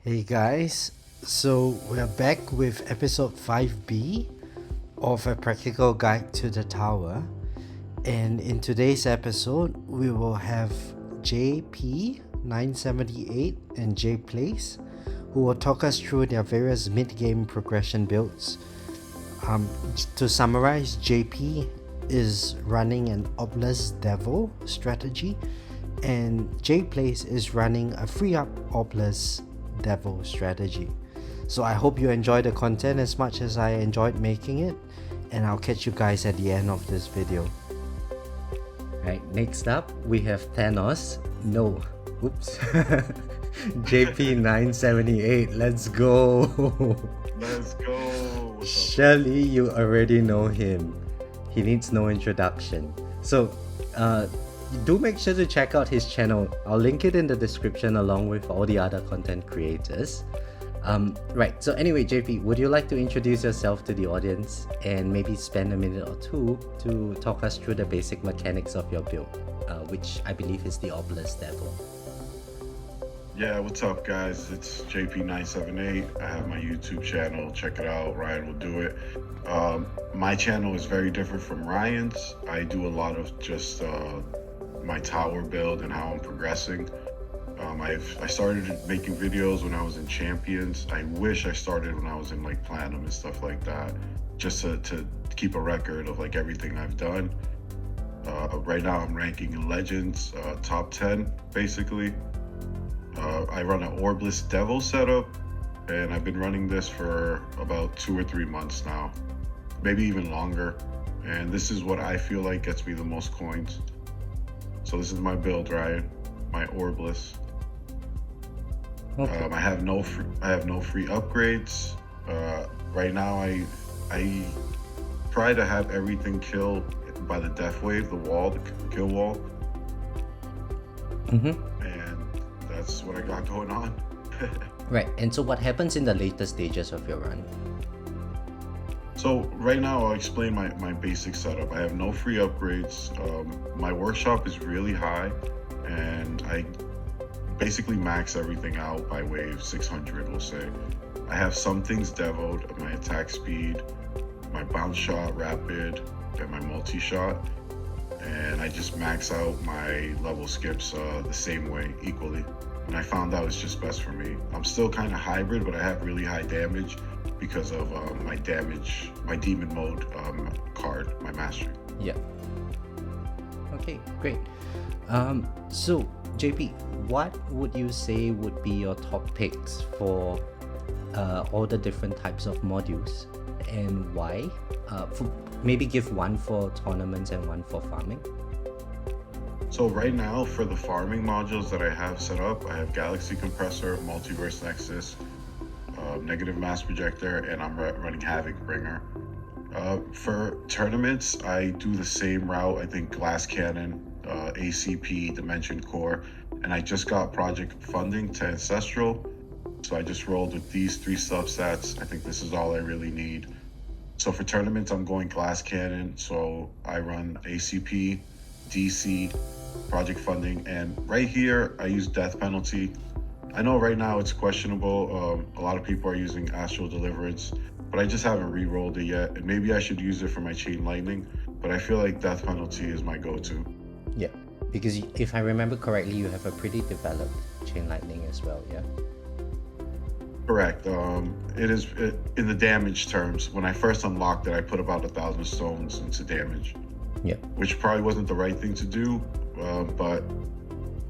Hey guys, so we're back with episode 5B of A Practical Guide to the Tower. And in today's episode, we will have JP978 and JPlays, who will talk us through their various mid-game progression builds. To summarize, JP is running an Orbless Devo strategy, and JPlays is running a Free-up Orbless Devo strategy. So I hope you enjoy the content as much as I enjoyed making it, and I'll catch you guys at the end of this video. Right, next up we have Thanos. No, oops. JP978. Let's go. Let's go. Surely you already know him. He needs no introduction. So do make sure to check out his channel. I'll link it in the description along with all the other content creators. Right, so anyway, JP, would you like to introduce yourself to the audience and maybe spend a minute or two to talk us through the basic mechanics of your build, which I believe is the Orbless Devil? Yeah, what's up guys? It's JP978. I have my YouTube channel. Check it out. Ryan will do it. My channel is very different from Ryan's. I do a lot of just my tower build and how I'm progressing. I started making videos when I was in Champions. I wish I started when I was in like Platinum and stuff like that, just to keep a record of like everything I've done. Right now I'm ranking in Legends, top 10 basically. I run an Orbless Devo setup, and I've been running this for about 2 or 3 months now, maybe even longer. And this is what I feel like gets me the most coins. So this is my build, Ryan, my Orbless. Okay. I have no free upgrades. Right now, I try to have everything killed by the death wave, the wall, the kill wall. And that's what I got going on. Right, and so what happens in the later stages of your run? So right now I'll explain my basic setup. I have no free upgrades. My workshop is really high, and I basically max everything out by wave 600, we'll say. I have some things devoed, my attack speed, my bounce shot, rapid, and my multi-shot. And I just max out my level skips the same way, equally. And I found out it's just best for me. I'm still kind of hybrid, but I have really high damage because of my demon mode card, my mastery. Yeah. Okay, great. So JP, what would you say would be your top picks for all the different types of modules, and why? Maybe give one for tournaments and one for farming. So right now, for the farming modules that I have set up, I have Galaxy Compressor, Multiverse Nexus, Negative Mass Projector, and I'm running Havoc Bringer. For tournaments, I do the same route. I think Glass Cannon, ACP, Dimension Core, and I just got project funding to Ancestral. So I just rolled with these 3 subsets. I think this is all I really need. So for tournaments, I'm going Glass Cannon. So I run ACP, DC, project funding, and right here I use Death Penalty. I know right now it's questionable. A lot of people are using Astral Deliverance, but I just haven't re-rolled it yet, and maybe I should use it for my Chain Lightning, but I feel like Death Penalty is my go-to. Yeah, because if I remember correctly, you have a pretty developed Chain Lightning as well, yeah? Correct. It is in the damage terms. When I first unlocked it, I put about 1,000 stones into damage. Yeah. Which probably wasn't the right thing to do, but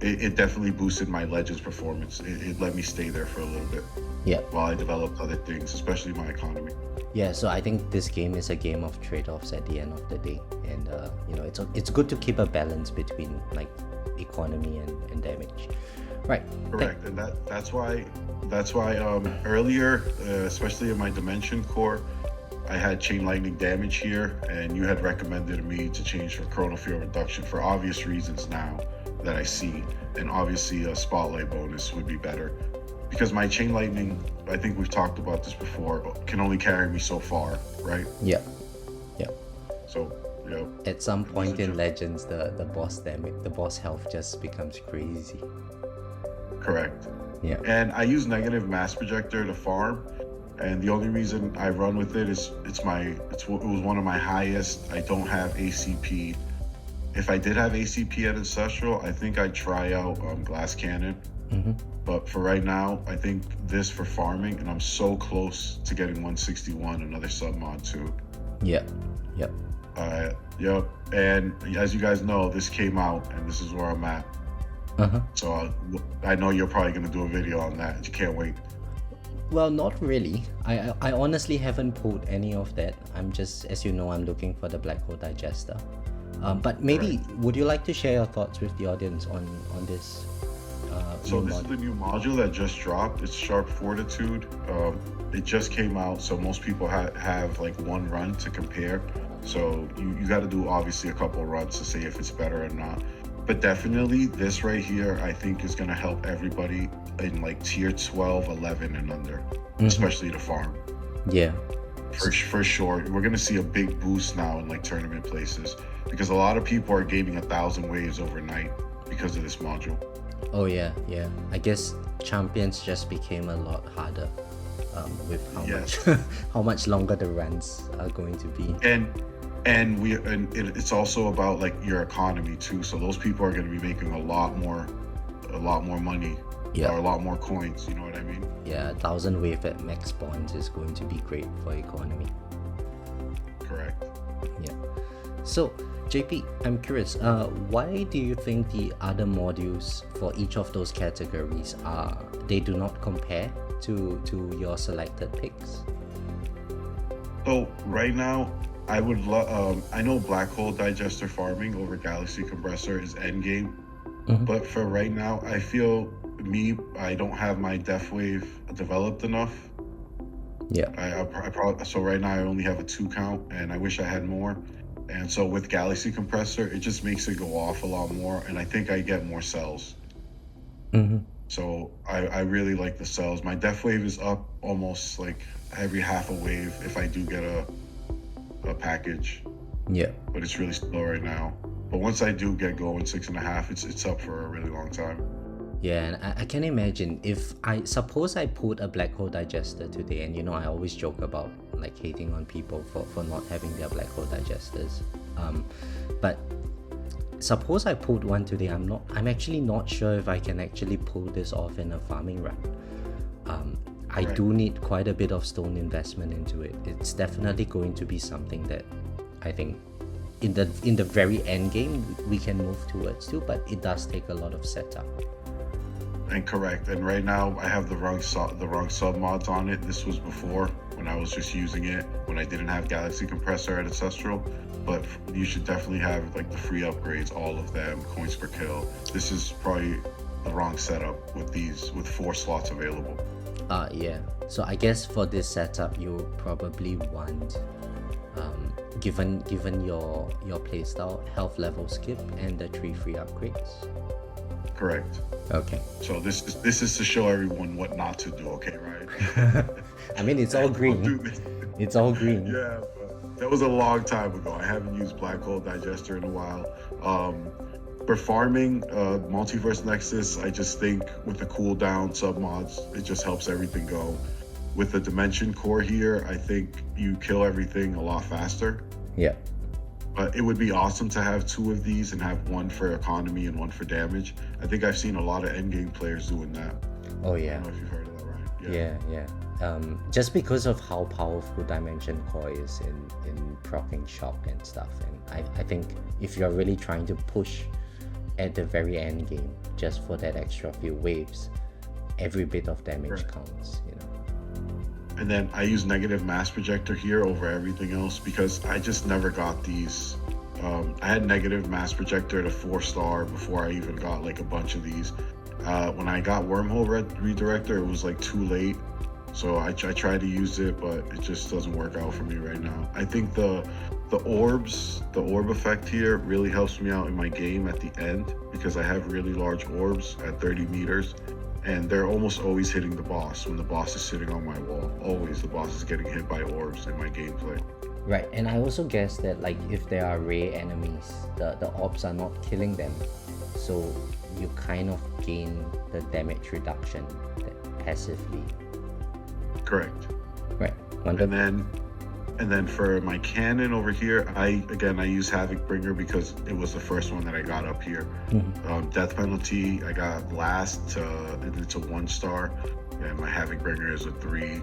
it definitely boosted my Legends performance. It let me stay there for a little bit. Yeah. While I developed other things, especially my economy. Yeah, so I think this game is a game of trade-offs at the end of the day, and it's good to keep a balance between like economy and damage. Right. Correct, and that's why earlier, especially in my Dimension Core, I had Chain Lightning damage here, and you had recommended me to change for Chrono Field Reduction for obvious reasons now that I see, and obviously a Spotlight bonus would be better. Because my Chain Lightning, I think we've talked about this before, can only carry me so far, right? Yeah. Yeah. So, at some point in Legends, the boss damage, the boss health just becomes crazy. Correct. Yeah. And I use negative mass projector to farm. And the only reason I run with it is it was one of my highest. I don't have ACP. If I did have ACP at Ancestral, I think I'd try out Glass Cannon. But for right now, I think this for farming, and I'm so close to getting 161, another sub mod too. Yep. Yep. And as you guys know, this came out, and this is where I'm at. So I know you're probably gonna do a video on that. You can't wait. Well, not really. I honestly haven't pulled any of that. I'm just, as you know, I'm looking for the Black Hole Digester. But maybe, would you like to share your thoughts with the audience on this? So this is the new module that just dropped. It's Sharp Fortitude. It just came out, so most people have like one run to compare. So you got to do obviously a couple of runs to see if it's better or not. But definitely this right here, I think is going to help everybody in like tier 12, 11 and under, especially the farm. Yeah. For sure. We're going to see a big boost now in like tournament places because a lot of people are gaining 1,000 waves overnight because of this module. Oh yeah. I guess champions just became a lot harder with how much longer the runs are going to be. And it's also about like your economy too. So those people are going to be making a lot more money, or a lot more coins. You know what I mean? Yeah, 1,000 wave at max bonds is going to be great for economy. Correct. Yeah. So JP, I'm curious. Why do you think the other modules for each of those categories they do not compare to your selected picks? So right now, I would I know Black Hole Digester farming over Galaxy Compressor is endgame, but for right now, I feel I don't have my Death Wave developed enough. Yeah. I probably, so right now I only have a 2 count, and I wish I had more. And so with Galaxy Compressor, it just makes it go off a lot more, and I think I get more cells. So I really like the cells. My Death Wave is up almost like every half a wave if I do get a package. Yeah. But it's really slow right now. But once I do get going 6.5, it's up for a really long time. Yeah, and I can imagine if I pulled a Black Hole Digester today, and I always joke about like hating on people for not having their Black Hole Digesters. But suppose I pulled one today, I'm actually not sure if I can actually pull this off in a farming run. I do need quite a bit of stone investment into it. It's definitely going to be something that I think in the very end game we can move towards too, but it does take a lot of setup. And correct. And right now I have the wrong sub mods on it. This was before when I was just using it when I didn't have Galaxy Compressor at Ancestral. But you should definitely have like the free upgrades, all of them, coins per kill. This is probably the wrong setup with 4 slots available. Yeah. So I guess for this setup, you probably want, given your playstyle, health level skip and the 3 free upgrades. Correct. Okay. So this is to show everyone what not to do. Okay, right? I mean, it's all green. It's all green. Yeah, but that was a long time ago. I haven't used Black Hole Digester in a while. For farming, Multiverse Nexus, I just think with the cooldown submods, it just helps everything go. With the Dimension Core here, I think you kill everything a lot faster. Yeah. But it would be awesome to have 2 of these and have 1 for economy and 1 for damage. I think I've seen a lot of endgame players doing that. Oh yeah. I don't know if you've heard of that, right? Yeah. Just because of how powerful Dimension Core is in proccing shock and stuff, and I think if you're really trying to push at the very end game just for that extra few waves, every bit of damage counts, And then I use negative mass projector here over everything else because I just never got these. I had negative mass projector to 4-star before I even got like a bunch of these. When I got wormhole redirector, it was like too late. So I tried to use it, but it just doesn't work out for me right now. I think the orb effect here really helps me out in my game at the end because I have really large orbs at 30 meters. And they're almost always hitting the boss when the boss is sitting on my wall. Always the boss is getting hit by orbs in my gameplay. Right, and I also guess that like if there are rare enemies, the orbs are not killing them. So you kind of gain the damage reduction passively. Correct. Right. Wonderful. And then for my cannon over here, I use Havoc Bringer because it was the first one that I got up here. Death penalty, I got last, and it's a 1-star, and my Havoc Bringer is a 3.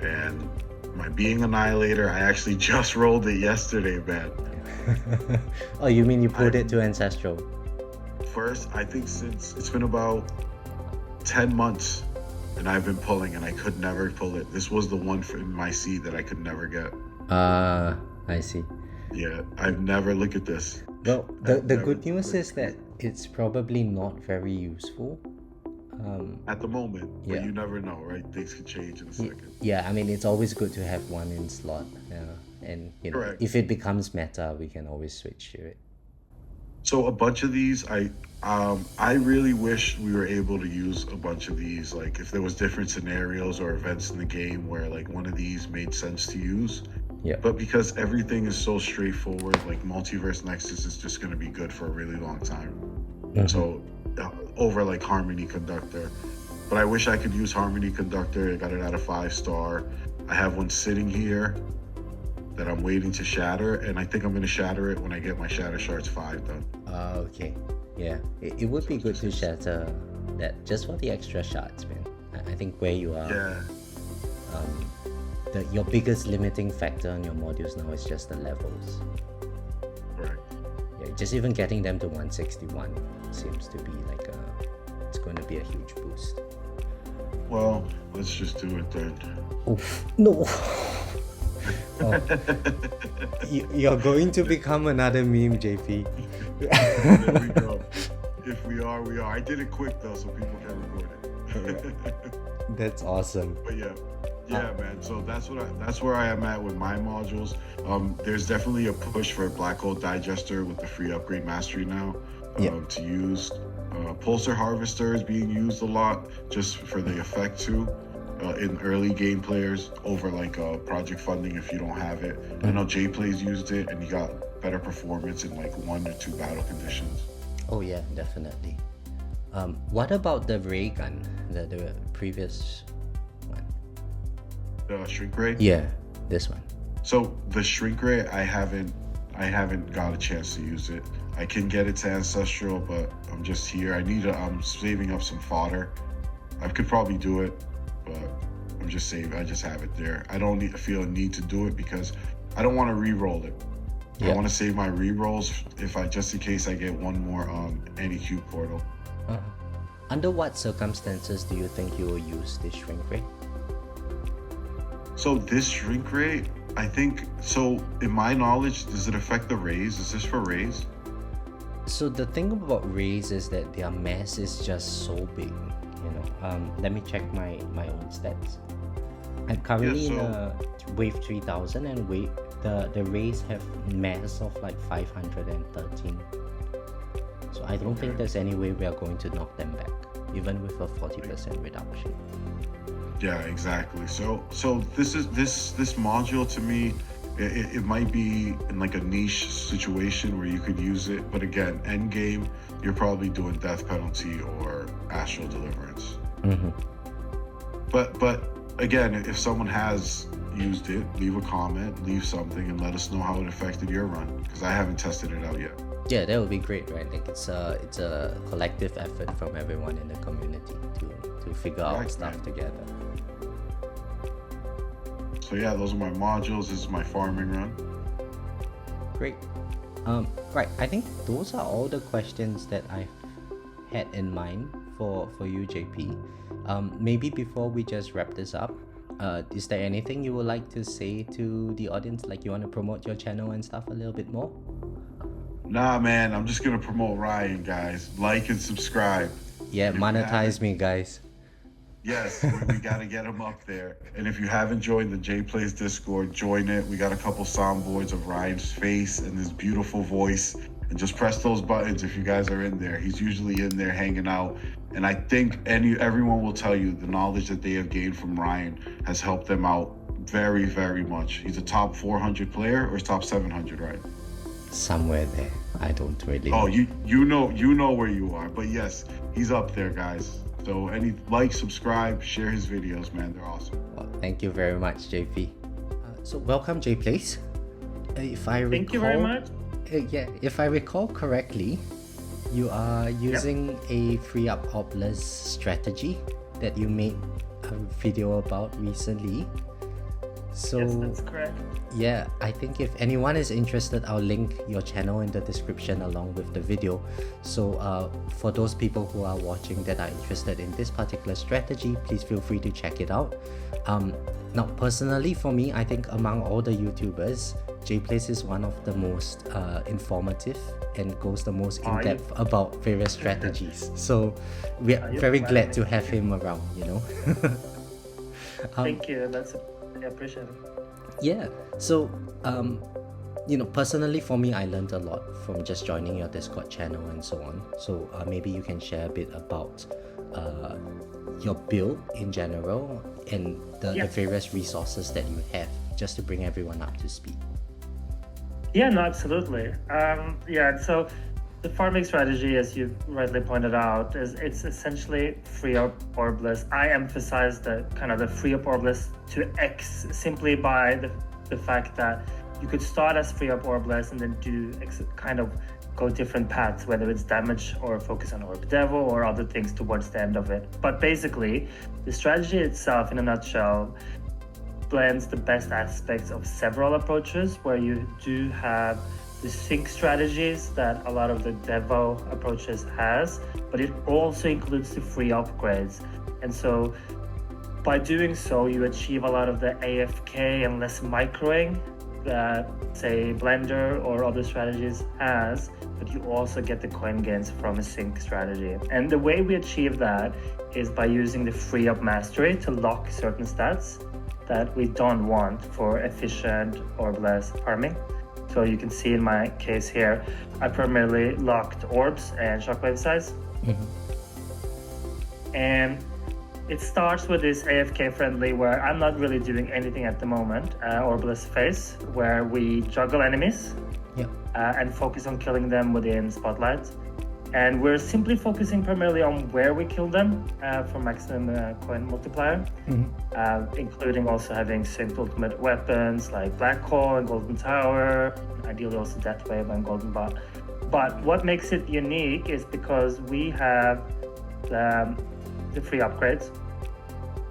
And my Being Annihilator, I actually just rolled it yesterday, man. Oh, you mean you put it to Ancestral? First, I think since it's been about 10 months. And I've been pulling, and I could never pull it. This was the one in my seed that I could never get. I see. Yeah, I've never looked at this. Well, the good news is that it's probably not very useful. At the moment, yeah. But you never know, right? Things can change in a second. Yeah, I mean, it's always good to have one in slot. And, you know, Correct. if it becomes meta, we can always switch to it. So a bunch of these, I really wish we were able to use a bunch of these. Like if there was different scenarios or events in the game where like one of these made sense to use. Yeah. But because everything is so straightforward, like Multiverse Nexus is just going to be good for a really long time. So over like Harmony Conductor. But I wish I could use Harmony Conductor. I got it at a 5-star. I have one sitting here that I'm waiting to shatter, and I think I'm going to shatter it when I get my Shatter Shards 5 done. Okay. Yeah, it would be good to shatter that just for the extra shots, man. I think where you are, your biggest limiting factor on your modules now is just the levels. Right. Yeah, just even getting them to 161 seems to be like it's going to be a huge boost. Well, let's just do it then. Oof, no. Oh. You're going to become another meme, JP. There we go. If we are, we are. I did it quick though, so people can record it. That's awesome. But yeah, man. So that's where I am at with my modules. There's definitely a push for a Black Hole Digester with the free upgrade mastery now to use. Pulsar Harvester is being used a lot just for the effect too. In early game players over like project funding if you don't have it. I know JPlays used it and he got better performance in like 1 or 2 battle conditions. Oh yeah, definitely. What about the ray gun, the previous one? The shrink ray? Yeah, this one. So the shrink ray, I haven't got a chance to use it. I can get it to Ancestral, but I'm just here. I'm saving up some fodder. I could probably do it, but I'm just saving. I just have it there. I don't feel a need to do it because I don't want to re-roll it. I want to save my re-rolls just in case I get one more any Q portal. Under what circumstances do you think you will use this shrink ray? So this shrink ray, I think, so in my knowledge, does it affect the rays? Is this for rays? So the thing about rays is that their mass is just so big, you know. Let me check my own stats. I'm currently in wave 3000 and the rays have mass of like 513. So I don't think there's any way we are going to knock them back, even with a 40% reduction. Yeah, exactly. So this module to me, it might be in like a niche situation where you could use it, but again, end game, you're probably doing death penalty or astral deliverance. But again, if someone has used it, leave a comment, leave something, and let us know how it affected your run, because I haven't tested it out yet. Yeah, that would be great, right? Like it's a collective effort from everyone in the community to figure out stuff together. So yeah, those are my modules. This is my farming run. Great. Right, I think those are all the questions that I've had in mind for you, JP. Maybe before we just wrap this up, is there anything you would like to say to the audience? Like you want to promote your channel and stuff a little bit more? Nah, man, I'm just gonna promote Ryan, guys. Like and subscribe. Yeah, monetize me, guys. Yes, we gotta get him up there. And if you haven't joined the JPlays Discord, join it. We got a couple soundboards of Ryan's face and his beautiful voice. And just press those buttons if you guys are in there. He's usually in there hanging out. And I think everyone will tell you the knowledge that they have gained from Ryan has helped them out very, very much. He's a top 400 player or top 700, right? somewhere there. I don't really Oh, know. you know where you are. But yes, he's up there, guys. So subscribe, share his videos, man. They're awesome. Well, thank you very much, JP. So welcome, JPlays. If I recall, Thank you very much. Yeah, if I recall correctly, you are using a Free-up Orbless strategy that you made a video about recently. So Yes, that's correct. yeah, I think if anyone is interested, I'll link your channel in the description along with the video. So for those people who are watching that are interested in this particular strategy, please feel free to check it out. Now personally for me, I think among all the YouTubers, JPlays is one of the most informative and goes the most in depth about various strategies. So we're very glad to have him around, you know. Thank you. I appreciate it. Yeah, so you know, personally for me, I learned a lot from just joining your Discord channel and so on. So maybe you can share a bit about your build in general and the various resources that you have, just to bring everyone up to speed. Yeah, no, absolutely. So the farming strategy, as you rightly pointed out, it's essentially Free-up Orbless. I emphasize the Free-up Orbless to X simply by the fact that you could start as Free-up Orbless and then go different paths, whether it's damage or focus on Orb Devo or other things towards the end of it. But basically, the strategy itself, in a nutshell, blends the best aspects of several approaches, where you do have the sync strategies that a lot of the Devo approaches has, but it also includes the free upgrades. And so by doing so, you achieve a lot of the AFK and less microing that, say, Blender or other strategies has, but you also get the coin gains from a sync strategy. And the way we achieve that is by using the Free-up mastery to lock certain stats that we don't want for efficient Orbless farming. So you can see in my case here, I primarily locked orbs and shockwave size. And it starts with this AFK friendly, where I'm not really doing anything at the moment, Orbless phase, where we juggle enemies and focus on killing them within spotlight. And we're simply focusing primarily on where we kill them for maximum coin multiplier, including also having synced ultimate weapons like Black Hole and Golden Tower, ideally also Death Wave and Golden Bot. But what makes it unique is because we have the free upgrades,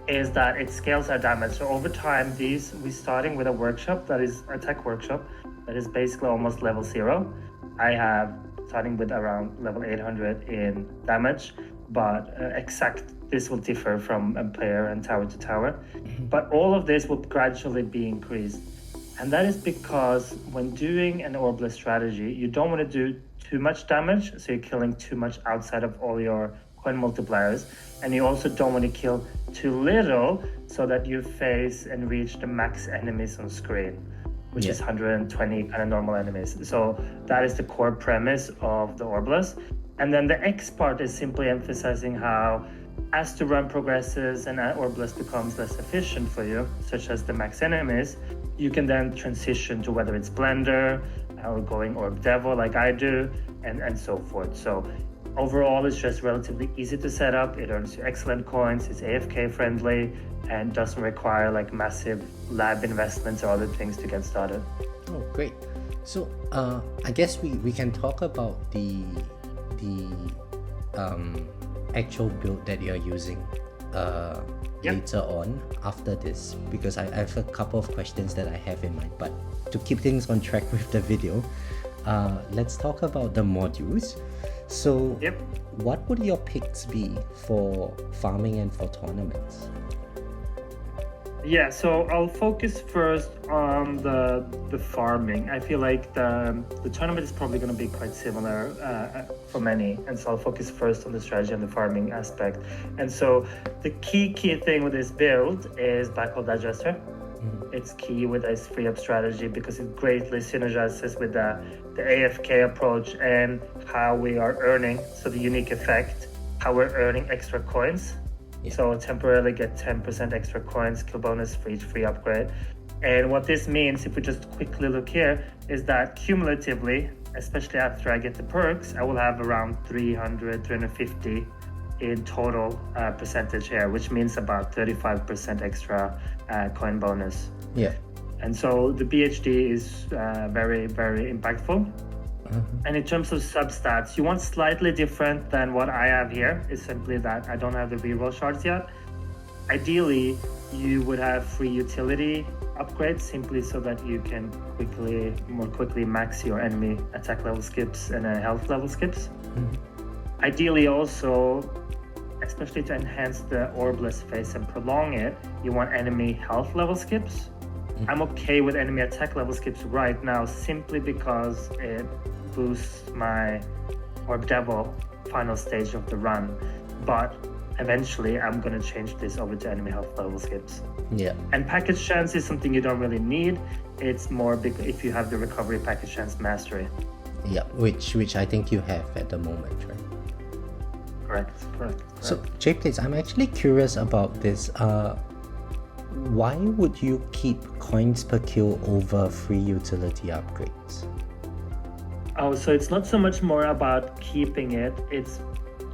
is that it scales our damage. So over time, we're starting with a workshop that is a tech workshop that is basically almost level 0. I have starting with around level 800 in damage, but this will differ from player and tower to tower. But all of this will gradually be increased. And that is because when doing an Orbless strategy, you don't want to do too much damage, so you're killing too much outside of all your coin multipliers. And you also don't want to kill too little, so that you face and reach the max enemies on screen, which is 120 kind of normal enemies. So that is the core premise of the Orbless. And then the X part is simply emphasizing how, as the run progresses and Orbless becomes less efficient for you, such as the max enemies, you can then transition to whether it's Blender or going Orb Devo like I do, and so forth. So overall, it's just relatively easy to set up. It earns you excellent coins, it's AFK friendly, and doesn't require like massive lab investments or other things to get started. Oh, great. So I guess we can talk about the actual build that you're using later on after this, because I have a couple of questions that I have in mind. But to keep things on track with the video, let's talk about the modules. So what would your picks be for farming and for tournaments? Yeah, so I'll focus first on the farming. I feel like the tournament is probably going to be quite similar for many, and so I'll focus first on the strategy and the farming aspect. And so the key thing with this build is Black Hole Digester. It's key with this free-up strategy because it greatly synergizes with the AFK approach and how we are earning, so the unique effect, how we're earning extra coins. So temporarily get 10% extra coins, kill bonus for each free upgrade. And what this means, if we just quickly look here, is that cumulatively, especially after I get the perks, I will have around 300, 350 in total percentage here, which means about 35% extra coin bonus. Yeah. And so the BHD is very, very impactful. And in terms of substats, you want slightly different than what I have here. Is simply that I don't have the reroll shards yet. Ideally, you would have free utility upgrades simply so that you can more quickly max your enemy attack level skips and health level skips. Ideally also, especially to enhance the Orbless phase and prolong it, you want enemy health level skips. I'm okay with enemy attack level skips right now simply because it boosts my Orb Devil final stage of the run. But eventually I'm going to change this over to enemy health level skips. Yeah. And package chance is something you don't really need. It's more if you have the recovery package chance mastery. Yeah, which I think you have at the moment, right? Correct. So JPlays, I'm actually curious about this. Why would you keep coins per kill over free utility upgrades? Oh, so it's not so much more about keeping it. It's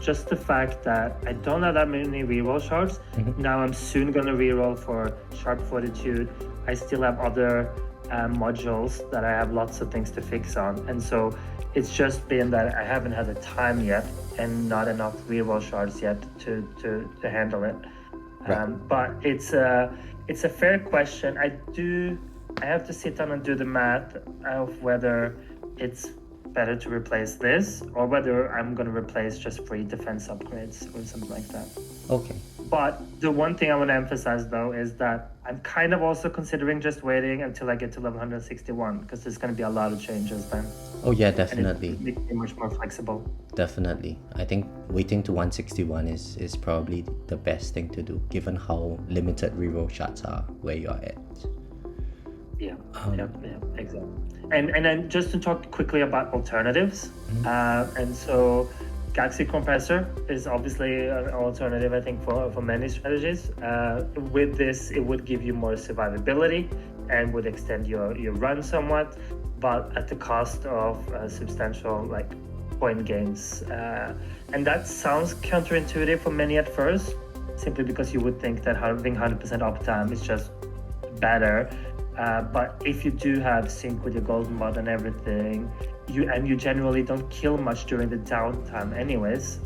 just the fact that I don't have that many reroll shards. Now I'm soon gonna reroll for Sharp Fortitude. I still have other modules that I have lots of things to fix on, and so it's just been that I haven't had the time yet and not enough reroll shards yet to handle it. Right. But it's a fair question. I have to sit down and do the math of whether it's better to replace this or whether I'm going to replace just free defense upgrades or something like that. Okay. But the one thing I want to emphasize though is that I'm kind of also considering just waiting until I get to level 161 because there's going to be a lot of changes then. Oh yeah, definitely. And it's much more flexible. Definitely. I think waiting to 161 is probably the best thing to do given how limited reroll shards are where you're at. Yeah, exactly. And then just to talk quickly about alternatives. And so Galaxy Compressor is obviously an alternative, I think, for many strategies. With this, it would give you more survivability and would extend your run somewhat, but at the cost of substantial point gains. And that sounds counterintuitive for many at first, simply because you would think that having 100% uptime is just better. But if you do have sync with your golden mod and everything, you generally don't kill much during the downtime anyways,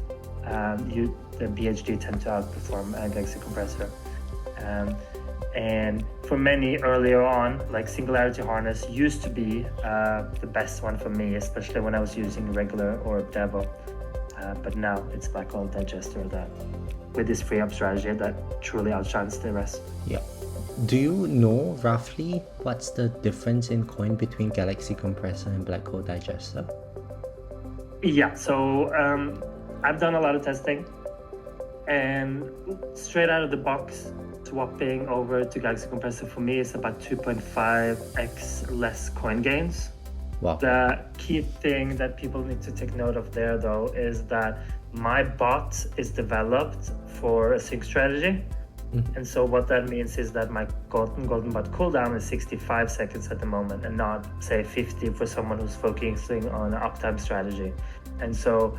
the BHD tend to outperform Galaxy Compressor. And for many earlier on, Singularity Harness used to be the best one for me, especially when I was using regular Orb Devo. But now it's Black Hole Digester that, with this free-up strategy, that truly outshines the rest. Yeah. Do you know roughly what's the difference in coin between Galaxy Compressor and Black Hole Digester? Yeah, so I've done a lot of testing, and straight out of the box, swapping over to Galaxy Compressor for me is about 2.5x less coin gains. Wow. The key thing that people need to take note of there, though, is that my bot is developed for a sync strategy. And so what that means is that my golden bot cooldown is 65 seconds at the moment and not say 50 for someone who's focusing on an uptime strategy. And so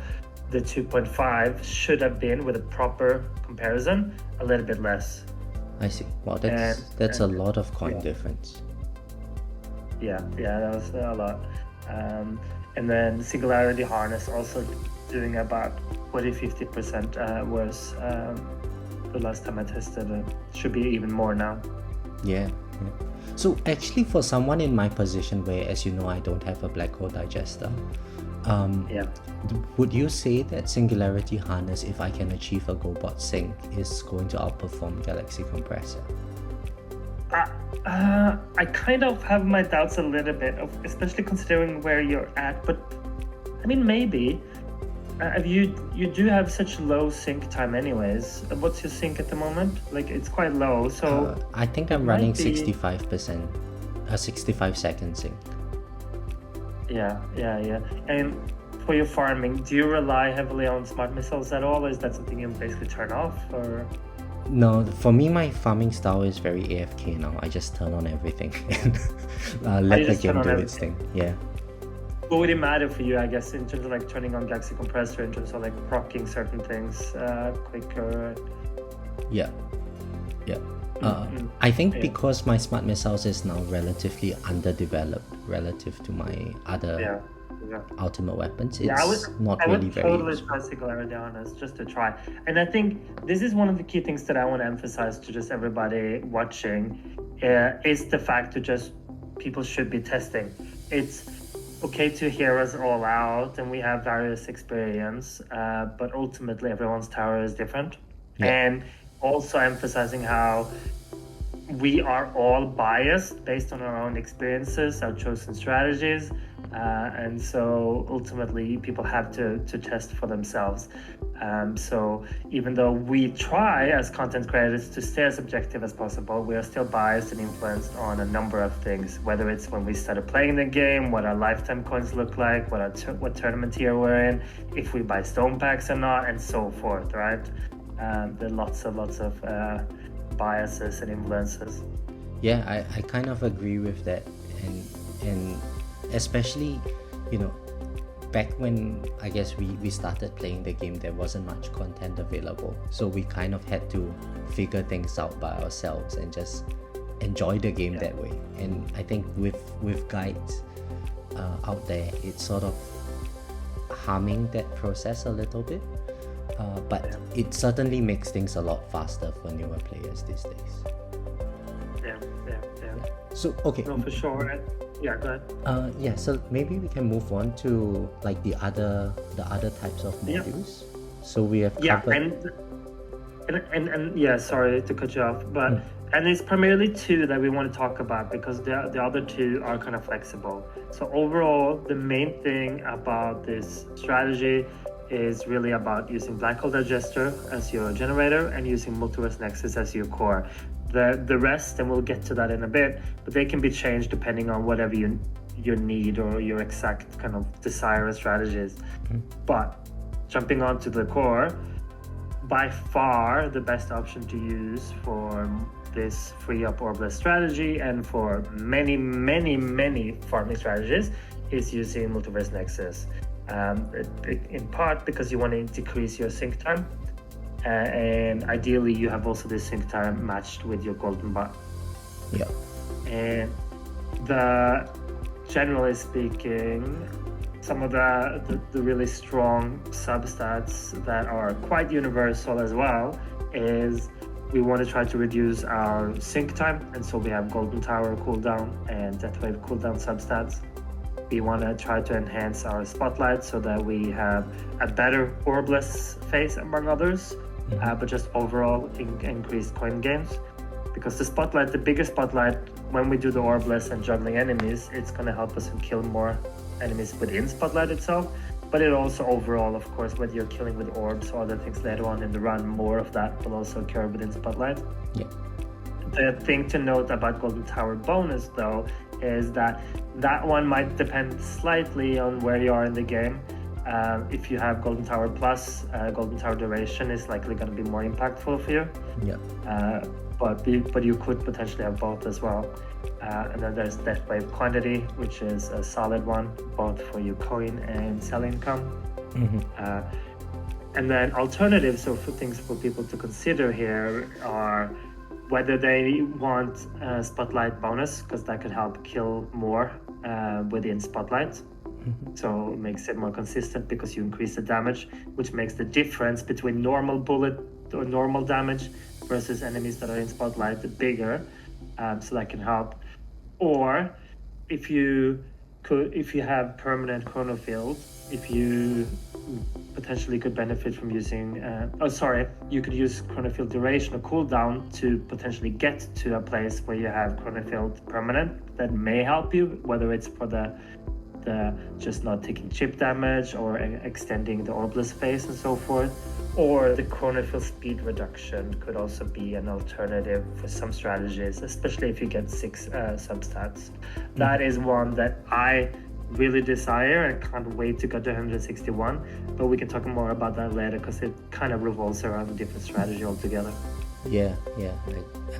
the 2.5 should have been, with a proper comparison, a little bit less. I see. Wow, that's a lot of coin difference. Yeah, that was a lot. And then Singularity Harness also doing about 40-50% worse. The last time I tested it. Should be even more now. Yeah. So actually, for someone in my position where, as you know, I don't have a Black Hole Digester, would you say that Singularity Harness, if I can achieve a GoBot sync, is going to outperform Galaxy Compressor? I kind of have my doubts a little bit, especially considering where you're at, but I mean, maybe. You do have such low sync time anyways. What's your sync at the moment? It's quite low, so... I think I'm running 65%, a 65 second sync. Yeah. And for your farming, do you rely heavily on smart missiles at all, or is that something you basically turn off, or...? No, for me, my farming style is very AFK now. I just turn on everything and let the game do its thing. Yeah. What would it matter for you, I guess, in terms of like turning on Galaxy Compressor, in terms of like procking certain things quicker? Yeah. I think because my smart missiles is now relatively underdeveloped relative to my other ultimate weapons, it's I would really very totally try Sigilaridianas just to try. And I think this is one of the key things that I want to emphasize to just everybody watching is the fact to just people should be testing. It's okay to hear us all out and we have various experience, but ultimately everyone's tower is different. And also emphasizing how we are all biased based on our own experiences, our chosen strategies, and so ultimately people have to test for themselves. So even though we try as content creators to stay as objective as possible, we are still biased and influenced on a number of things, whether it's when we started playing the game, what our lifetime coins look like, what tournament tier we're in, if we buy stone packs or not, and so forth, right? There are lots of biases and influences. Yeah, I kind of agree with that, and especially, back when I guess we started playing the game, there wasn't much content available, so we kind of had to figure things out by ourselves and just enjoy the game that way. And I think with guides out there, it's sort of harming that process a little bit. But it certainly makes things a lot faster for newer players these days. Yeah. So, okay. No, for sure. Yeah, go ahead. So maybe we can move on to like the other types of modules. So we have covered... and sorry to cut you off, but and it's primarily two that we want to talk about because the other two are kind of flexible. So overall, the main thing about this strategy is really about using Black Hole Digester as your generator and using Multiverse Nexus as your core. The rest, and we'll get to that in a bit, but they can be changed depending on whatever your need or your exact kind of desire or strategies. But jumping onto the core, by far the best option to use for this free-up Orbless strategy and for many farming strategies is using Multiverse Nexus. In part because you want to decrease your sync time, and ideally you have also this sync time matched with your golden bot. And generally speaking, some of the really strong substats that are quite universal as well is we want to try to reduce our sync time, and so we have golden tower cooldown and death wave cooldown substats. We want to try to enhance our spotlight so that we have a better Orbless phase among others, but just overall increased coin gains. Because the bigger spotlight, when we do the Orbless and juggling enemies, it's going to help us to kill more enemies within spotlight itself. But it also overall, of course, whether you're killing with orbs or other things later on in the run, more of that will also occur within spotlight. The thing to note about Golden Tower bonus, though, is that one might depend slightly on where you are in the game. If you have Golden Tower Plus, Golden Tower Duration is likely going to be more impactful for you. But you could potentially have both as well. And then there's Death Wave Quantity, which is a solid one, both for your coin and sell income. And then alternatives, so for things for people to consider here are whether they want Spotlight bonus, because that could help kill more within Spotlight. So it makes it more consistent because you increase the damage, which makes the difference between normal bullet or normal damage versus enemies that are in Spotlight bigger. So that can help. Or if you have permanent chrono field, if you potentially could benefit from using you could use chrono field duration or cooldown to potentially get to a place where you have chrono field permanent. That may help you, whether it's for the just not taking chip damage or extending the Orbless phase and so forth, or the chrono field speed reduction could also be an alternative for some strategies, especially if you get 6 substats. That is one that I really desire and can't wait to go to 161, but we can talk more about that later because it kind of revolves around a different strategy altogether. Yeah,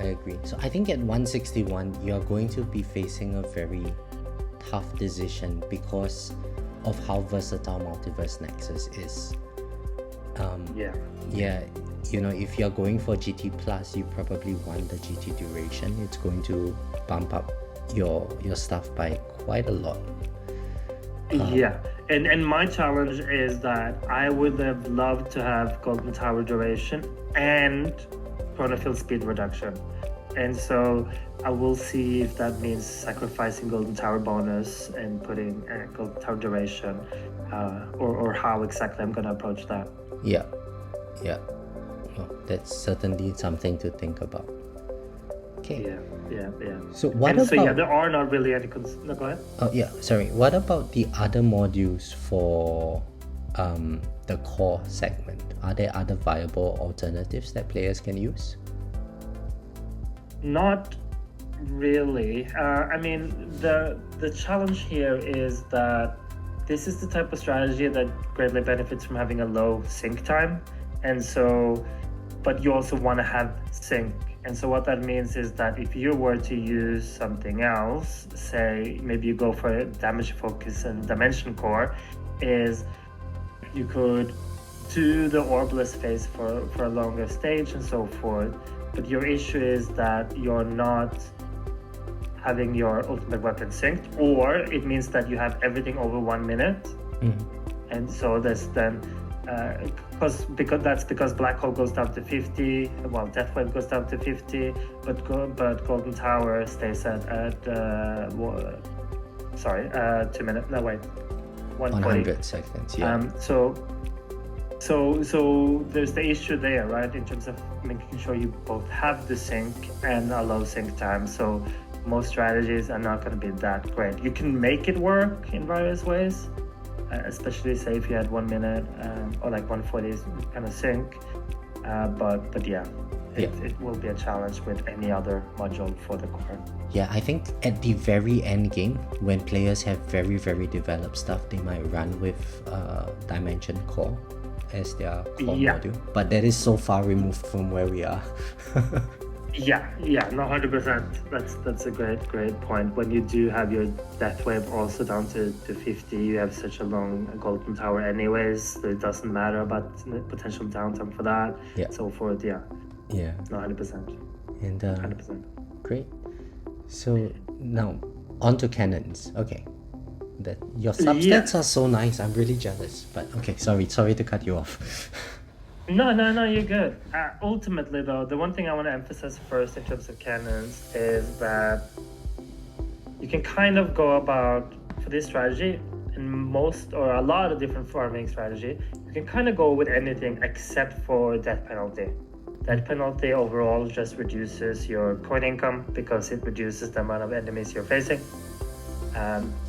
I agree. So I think at 161, you're going to be facing a very tough decision because of how versatile Multiverse Nexus is. Yeah, you know, if you're going for GT Plus, you probably want the GT duration. It's going to bump up your stuff by quite a lot. Yeah, and my challenge is that I would have loved to have Golden Tower duration and chronofield speed reduction, and so I will see if that means sacrificing Golden Tower bonus and putting Golden Tower duration, or how exactly I'm gonna approach that. Yeah. Well, that's certainly something to think about. Okay. Yeah. So what about? So yeah, there are not really any. No, go ahead. Oh yeah, sorry. What about the other modules for the core segment? Are there other viable alternatives that players can use? Not really. I mean, the challenge here is that this is the type of strategy that greatly benefits from having a low sync time, and so, but you also want to have sync. And so what that means is that if you were to use something else, say maybe you go for a damage focus and dimension core, is you could do the Orbless phase for a longer stage and so forth. But your issue is that you're not having your ultimate weapon synced, or it means that you have everything over 1 minute. Mm-hmm. And so there's then because Black Hole goes down to 50, well, Death Wave goes down to 50, but Golden Tower stays at 2 minutes. No, wait, 100 seconds. Yeah. So there's the issue there, right? In terms of making sure you both have the sync and a low sync time. So most strategies are not going to be that great. You can make it work in various ways. Especially say if you had 1 minute or like 140 kind of sync, but yeah, it will be a challenge with any other module for the core. Yeah, I think at the very end game, when players have very developed stuff, they might run with Dimension Core as their core module, but that is so far removed from where we are. Yeah, no, 100%. That's a great point. When you do have your Death Wave also down to 50, you have such a long Golden Tower anyways, so it doesn't matter about potential downtime for that. Yeah. So forth, yeah. Yeah. No, 100%. And 100%. Great. So now on to cannons. Okay. That your substats are so nice. I'm really jealous. But okay, sorry to cut you off. No, you're good. Ultimately, though, the one thing I want to emphasize first in terms of cannons is that you can kind of go about, for this strategy, in most or a lot of different farming strategy, you can kind of go with anything except for death penalty. Death penalty overall just reduces your coin income because it reduces the amount of enemies you're facing.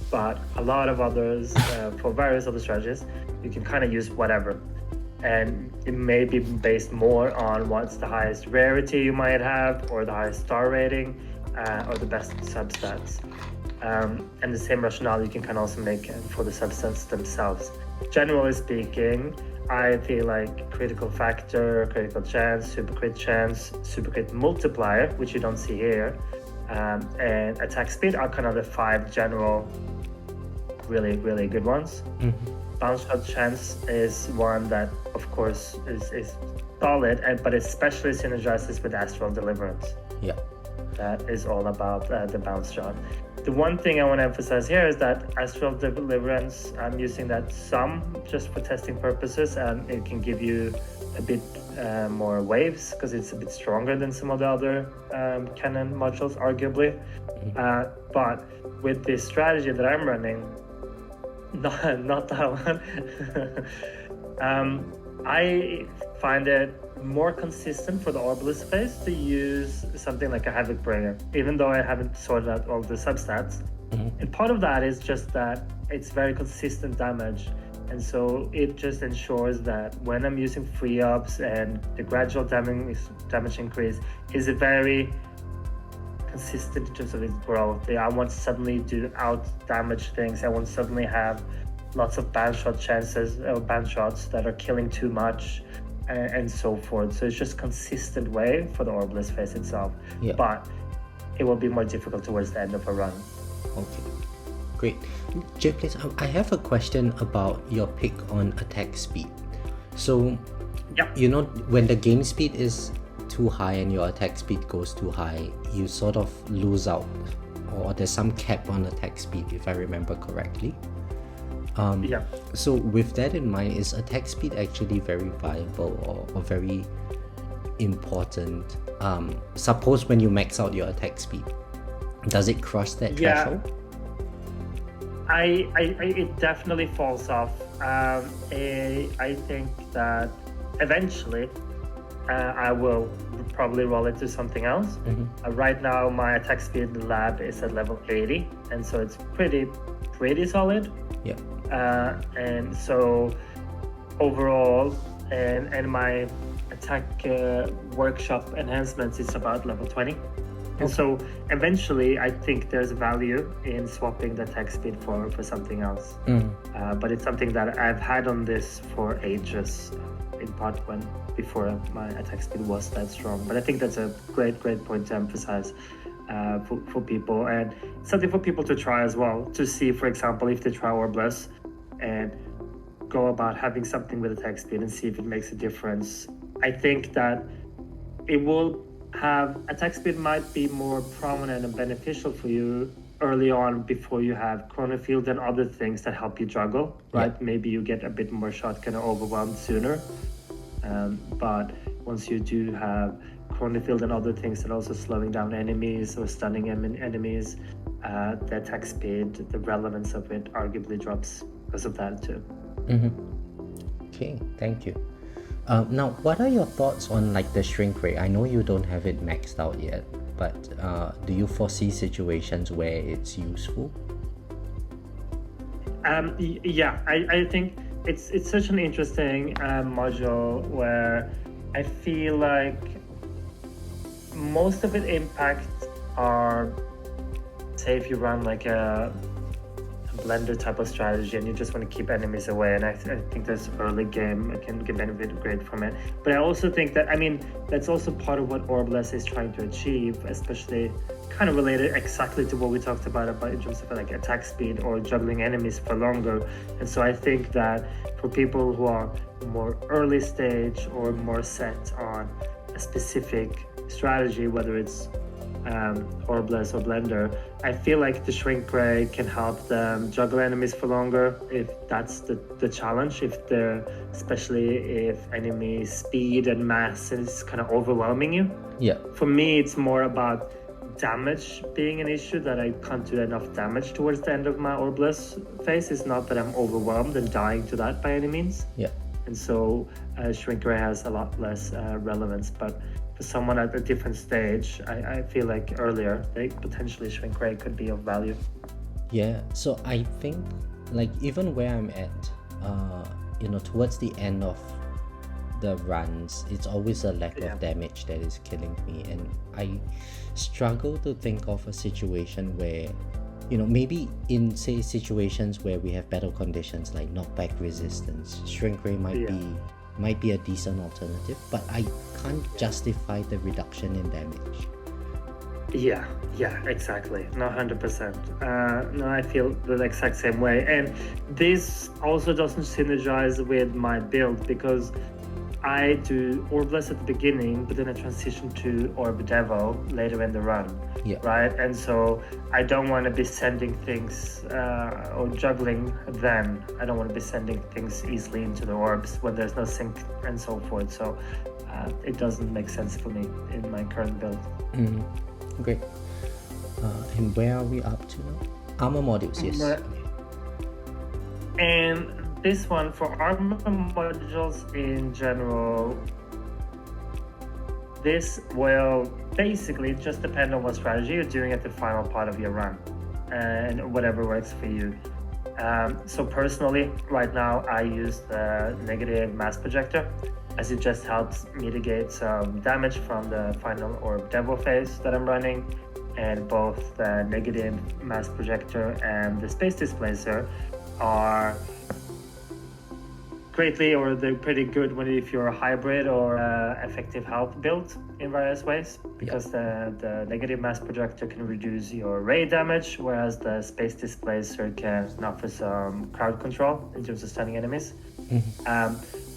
But a lot of others, for various other strategies, you can kind of use whatever. And it may be based more on what's the highest rarity you might have, or the highest star rating, or the best substats. And the same rationale you can kind of also make for the substats themselves. Generally speaking, I feel like critical factor, critical chance, super crit multiplier, which you don't see here, and attack speed are kind of the 5 general really good ones. Mm-hmm. Bounce shot chance is one that, of course, is solid, but especially synergizes with Astral Deliverance. Yeah. That is all about the bounce shot. The one thing I want to emphasize here is that Astral Deliverance, I'm using that some just for testing purposes, and it can give you a bit more waves because it's a bit stronger than some of the other cannon modules, arguably. Mm-hmm. But with this strategy that I'm running, not that one. I find it more consistent for the Orbless phase to use something like a Havoc Bringer, even though I haven't sorted out all the substats. Mm-hmm. And part of that is just that it's very consistent damage. And so it just ensures that when I'm using free-ups and the gradual damage increase is a very consistent in terms of its growth. I won't suddenly do out damage things. I won't suddenly have lots of band shot chances or band shots that are killing too much. and so forth. So it's just consistent way for the Orbless phase itself. Yeah. But it will be more difficult towards the end of a run. Okay, great. JPlays, I have a question about your pick on attack speed. So, yeah, you know, when the game speed is too high and your attack speed goes too high, you sort of lose out, or there's some cap on attack speed, if I remember correctly. Yeah. So with that in mind, is attack speed actually very viable or very important? Suppose when you max out your attack speed, does it cross that threshold? It definitely falls off. I think that eventually I will probably roll it to something else. Right now my attack speed in the lab is at level 80, and so it's pretty solid. Yeah. And so overall, and my attack workshop enhancements is about level 20. And so eventually I think there's value in swapping the attack speed for something else. But it's something that I've had on this for ages, in part before my attack speed was that strong. But I think that's a great point to emphasize for people, and something for people to try as well, to see, for example, if they try Orbless and go about having something with attack speed and see if it makes a difference. I think that it will have attack speed might be more prominent and beneficial for you early on, before you have chrono field and other things that help you juggle, right? Yeah. Maybe you get a bit more shotgun or overwhelmed sooner, but once you do have chrono field and other things that are also slowing down enemies or stunning enemies, the attack speed, the relevance of it arguably drops because of that too. Okay, thank you. Now, what are your thoughts on like the shrink rate? I know you don't have it maxed out yet, but do you foresee situations where it's useful? Yeah, I think it's such an interesting module where I feel like most of it impacts are, say if you run like a blender type of strategy and you just want to keep enemies away, and I think this early game can benefit great from it. But I also think that, I mean, that's also part of what Orbless is trying to achieve, especially kind of related exactly to what we talked about in terms of like attack speed or juggling enemies for longer. And so I think that for people who are more early stage or more set on a specific strategy, whether it's Orbless or Blender, I feel like the shrink ray can help them juggle enemies for longer if that's the challenge, especially if enemy speed and mass is kind of overwhelming you. Yeah. For me, it's more about damage being an issue, that I can't do enough damage towards the end of my Orbless phase. It's not that I'm overwhelmed and dying to that by any means. Yeah. And so shrink ray has a lot less relevance, but for someone at a different stage, I feel like earlier, potentially shrink ray could be of value. Yeah, so I think like even where I'm at, towards the end of the runs, it's always a lack of damage that is killing me, and I struggle to think of a situation where, maybe in say situations where we have battle conditions like knockback resistance, shrink ray might be a decent alternative, but I can't justify the reduction in damage. Yeah, exactly. No, 100%. No, I feel the exact same way. And this also doesn't synergize with my build, because I do Orbless at the beginning, but then I transition to Devo later in the run, right? And so I don't want to be sending things or juggling then. I don't want to be sending things easily into the orbs when there's no sync and so forth. So it doesn't make sense for me in my current build. Great. And where are we up to now? Armor modules, yes. And this one, for armor modules in general, this will basically just depend on what strategy you're doing at the final part of your run and whatever works for you. So personally, right now, I use the negative mass projector, as it just helps mitigate some damage from the final orb Devo phase that I'm running. And both the negative mass projector and the space displacer are greatly, or they're pretty good when if you're a hybrid or effective health build in various ways, because the negative mass projector can reduce your ray damage, whereas the space displacer can offer some crowd control in terms of stunning enemies.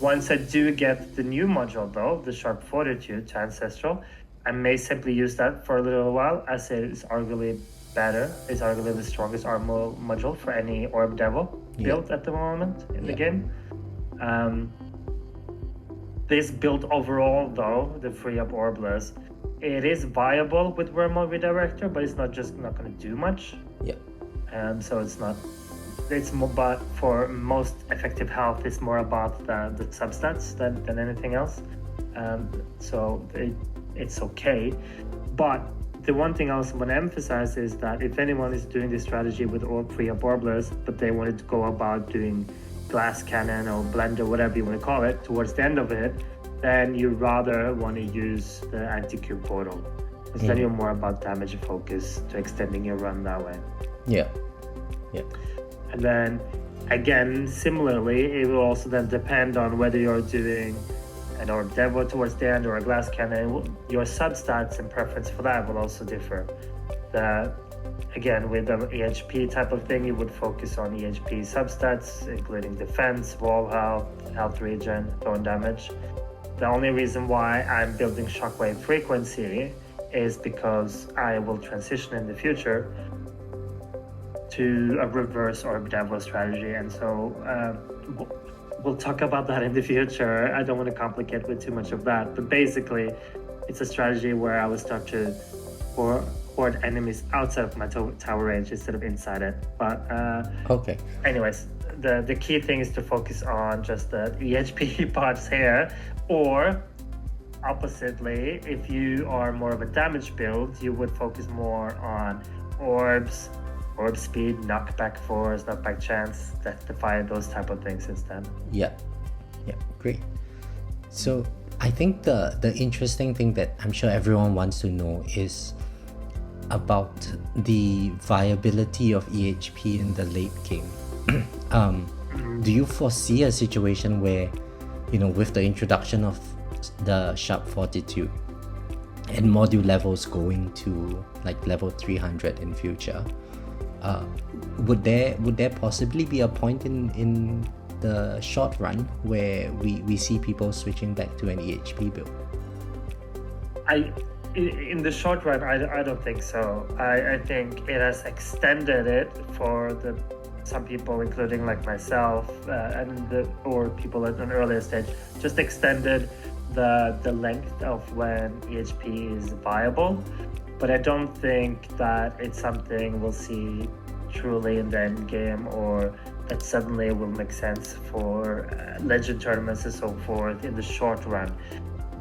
Once I do get the new module though, the Sharp Fortitude to Ancestral, I may simply use that for a little while, as it is arguably better. It's arguably the strongest armor module for any Orb Devil build at the moment in the game. This build overall though, the Free-up Orbless, it is viable with Wormhole Redirector, but it's not going to do much. So it's more, but for most effective health, it's more about the substats than anything else. So it's okay. But the one thing I also want to emphasize is that if anyone is doing this strategy with Free-up Orbless, but they wanted to go about doing glass cannon or blender, whatever you want to call it, towards the end of it, then you rather want to use the anti-cube portal, because then you're more about damage focus to extending your run that way. And then again, similarly, it will also then depend on whether you're doing an Orb Devo towards the end or a glass cannon. Your substats and preference for that will also differ. Again, with the EHP type of thing, you would focus on EHP substats, including defense, wall health, health regen, thorn damage. The only reason why I'm building shockwave frequency is because I will transition in the future to a reverse Orb Devo strategy, and so we'll talk about that in the future. I don't want to complicate with too much of that, but basically, it's a strategy where I will start to hoard enemies outside of my tower range instead of inside it. But anyways, the key thing is to focus on just the EHP parts here, or oppositely, if you are more of a damage build, you would focus more on orbs, orb speed, knockback force, knockback chance, death defy, those type of things instead. Great. So I think the interesting thing that I'm sure everyone wants to know is about the viability of EHP in the late game. Do you foresee a situation where, with the introduction of the Sharp Fortitude and module levels going to like level 300 in future, would there possibly be a point in the short run where we see people switching back to an EHP build? In the short run, I don't think so. I think it has extended it for some people, including like myself, or people at an earlier stage, just extended the length of when EHP is viable. But I don't think that it's something we'll see truly in the end game, or that suddenly will make sense for legend tournaments and so forth in the short run.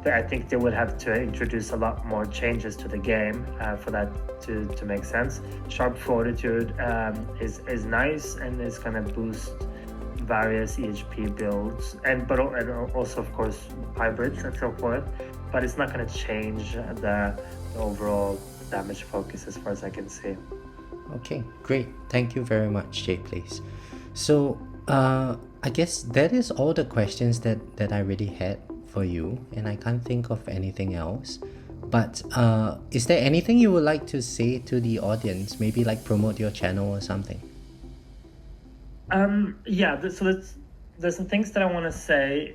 I think they would have to introduce a lot more changes to the game for that to make sense. Sharp Fortitude is nice and is going to boost various EHP builds, but also of course hybrids and so forth. But it's not going to change the overall damage focus as far as I can see. Okay, great. Thank you very much, JPlays. So I guess that is all the questions that I really had for you, and I can't think of anything else. But is there anything you would like to say to the audience? Maybe like promote your channel or something? So there's some things that I want to say.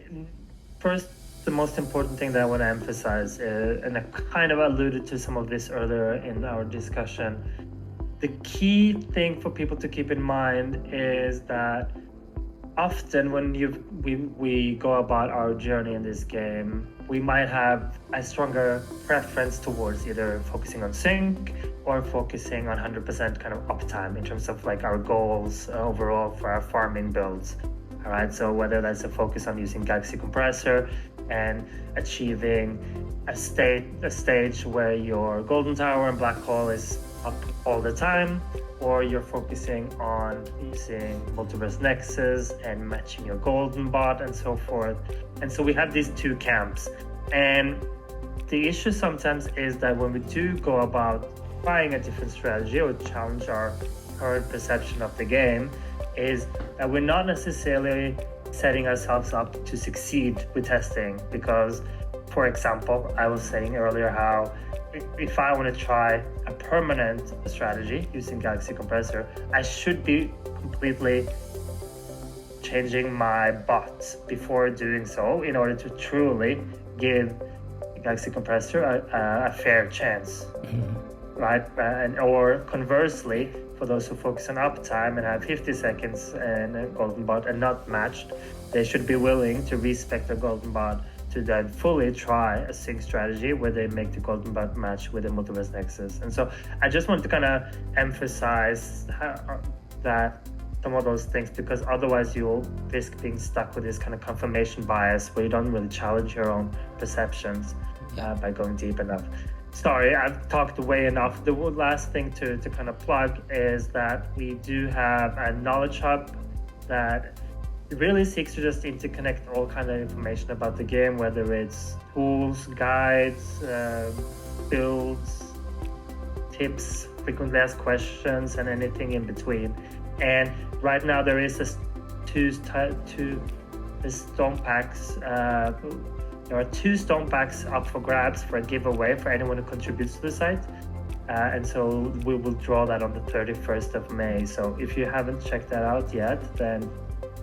First, the most important thing that I want to emphasize, and I kind of alluded to some of this earlier in our discussion, the key thing for people to keep in mind is that often when we go about our journey in this game, we might have a stronger preference towards either focusing on sync or focusing on 100% kind of uptime in terms of like our goals overall for our farming builds. All right, so whether that's a focus on using Galaxy Compressor and achieving a stage where your Golden Tower and Black Hole is up all the time, or you're focusing on using Multiverse Nexus and matching your Golden Bot and so forth. And so we have these two camps. And the issue sometimes is that when we do go about trying a different strategy or challenge our current perception of the game, is that we're not necessarily setting ourselves up to succeed with testing. Because, for example, I was saying earlier how if I want to try a permanent strategy using Galaxy Compressor, I should be completely changing my bots before doing so in order to truly give Galaxy Compressor a fair chance, right? Or conversely, for those who focus on uptime and have 50 seconds and a golden bot and not matched, they should be willing to respect the golden bot to then fully try a sync strategy where they make the golden bot match with a multiverse nexus. And so I just want to kind of emphasize that some of those things, because otherwise you'll risk being stuck with this kind of confirmation bias where you don't really challenge your own perceptions by going deep enough. Sorry, I've talked way enough. The last thing to kind of plug is that we do have a knowledge hub that really seeks to just interconnect all kind of information about the game, whether it's tools, guides, builds, tips, frequently asked questions, and anything in between. And right now there is two stone packs. There are 2 stone packs up for grabs for a giveaway for anyone who contributes to the site. And so we will draw that on the 31st of May. So if you haven't checked that out yet, then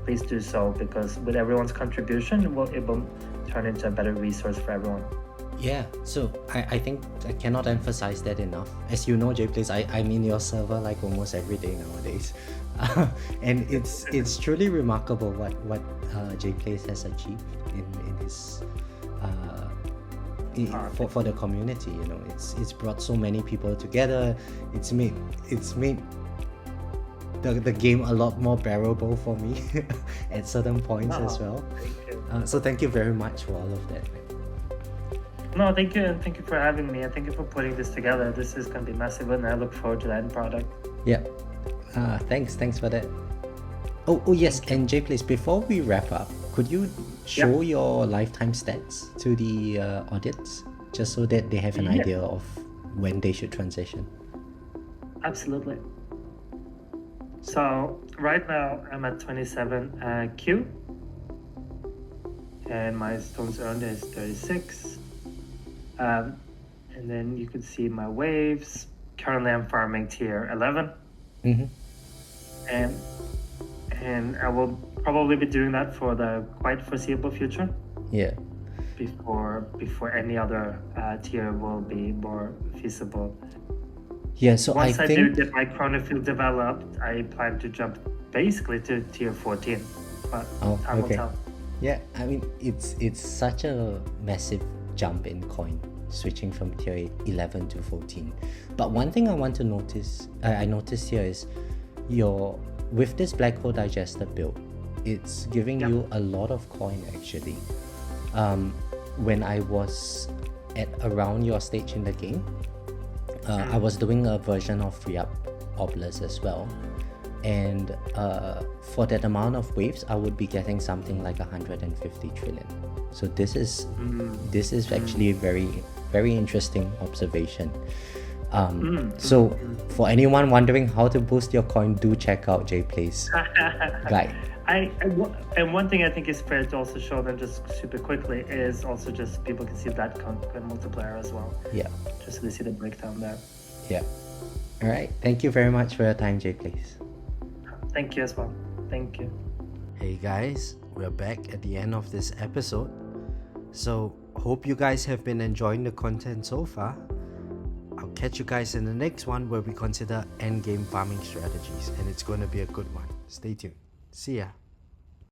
please do so, because with everyone's contribution, it will turn into a better resource for everyone. Yeah, so I think I cannot emphasize that enough. As you know, JPlays, I'm in your server like almost every day nowadays. And it's truly remarkable what JPlays has achieved in his for the community. You know, it's brought so many people together. It's made the game a lot more bearable for me at certain points as well. So thank you very much for all of that. No, thank you, and thank you for having me, and thank you for putting this together. This is going to be massive, and I look forward to the end product. Yeah. Thanks for that. Oh yes, and JPlays, before we wrap up, could you show your lifetime stats to the audience, just so that they have an idea of when they should transition? Absolutely. So right now I'm at 27 Q, and my stones earned is 36. And then you can see my waves. Currently I'm farming tier 11. And I will probably be doing that for the quite foreseeable future. Yeah. Before any other tier will be more feasible. Yeah, so once I think... do get my chronofield developed, I plan to jump basically to tier 14. But time will tell. Yeah, I mean it's such a massive jump in coin, switching from tier 11 to 14. But one thing I want to notice, I noticed here is with this black hole digester build, it's giving you a lot of coin actually. When I was at around your stage in the game, I was doing a version of Free-up Orbless as well, and for that amount of waves I would be getting something like 150 trillion. So this is actually a very, very interesting observation. So for anyone wondering how to boost your coin, do check out JPlays guide. And one thing I think is fair to also show them just super quickly is also just people can see that coin multiplier as well. Yeah. Just so they see the breakdown there. Yeah. All right. Thank you very much for your time, JPlays. Thank you as well. Thank you. Hey guys, we're back at the end of this episode. So hope you guys have been enjoying the content so far. I'll catch you guys in the next one where we consider endgame farming strategies, and it's going to be a good one. Stay tuned. See ya.